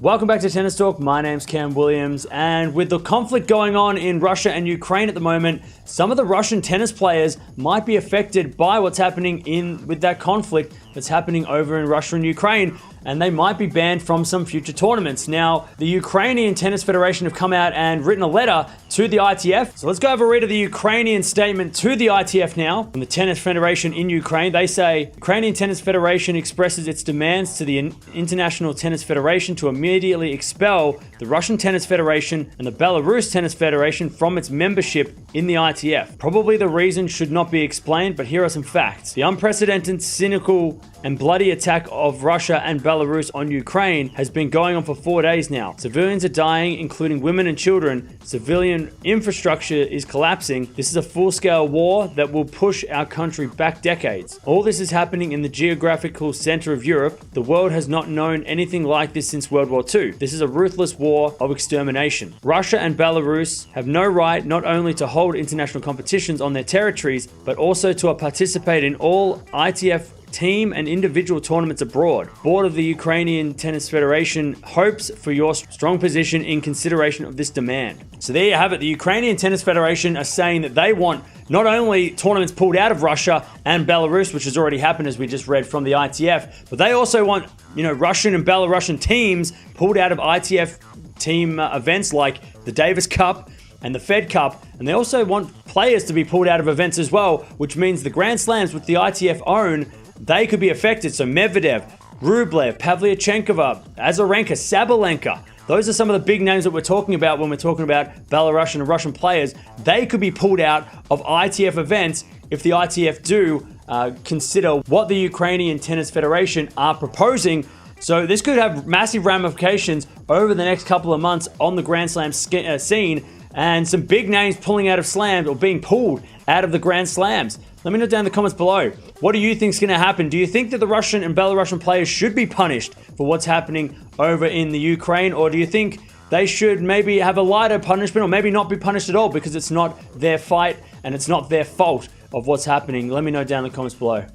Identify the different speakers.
Speaker 1: Welcome back to Tennis Talk. My name's Cam Williams, and with the conflict going on in Russia and Ukraine at the moment, some of the Russian tennis players might be affected by what's happening with that conflict that's happening over in Russia and Ukraine, and they might be banned from some future tournaments. Now, the Ukrainian Tennis Federation have come out and written a letter to the ITF. So let's go over a read of the Ukrainian statement to the ITF now. From the Tennis Federation in Ukraine, they say, Ukrainian Tennis Federation expresses its demands to the International Tennis Federation to immediately expel the Russian Tennis Federation and the Belarus Tennis Federation from its membership in the ITF. Probably the reason should not be explained, but here are some facts. The unprecedented, cynical, and bloody attack of Russia and Belarus on Ukraine has been going on for 4 days now. Civilians are dying, including women and children. Civilian infrastructure is collapsing. This is a full-scale war that will push our country back decades. All this is happening in the geographical center of Europe. The world has not known anything like this since World War II. This is a ruthless war of extermination. Russia and Belarus have no right not only to hold international competitions on their territories, but also to participate in all ITF team and individual tournaments abroad. Board of the Ukrainian Tennis Federation hopes for your strong position in consideration of this demand. So there you have it. The Ukrainian Tennis Federation are saying that they want not only tournaments pulled out of Russia and Belarus, which has already happened as we just read from the ITF, but they also want, Russian and Belarusian teams pulled out of ITF team events like the Davis Cup and the Fed Cup, and they also want players to be pulled out of events as well, which means the Grand Slams which the ITF own, they could be affected. So Medvedev, Rublev, Pavlyuchenkova, Azarenka, Sabalenka, those are some of the big names that we're talking about when we're talking about Belarusian and Russian players. They could be pulled out of ITF events if the ITF do consider what the Ukrainian Tennis Federation are proposing. So this could have massive ramifications over the next couple of months on the Grand Slam scene, and some big names pulling out of slams or being pulled out of the Grand Slams. Let me know down in the comments below. What do you think is going to happen? Do you think that the Russian and Belarusian players should be punished for what's happening over in the Ukraine? Or do you think they should maybe have a lighter punishment or maybe not be punished at all because it's not their fight and it's not their fault of what's happening? Let me know down in the comments below.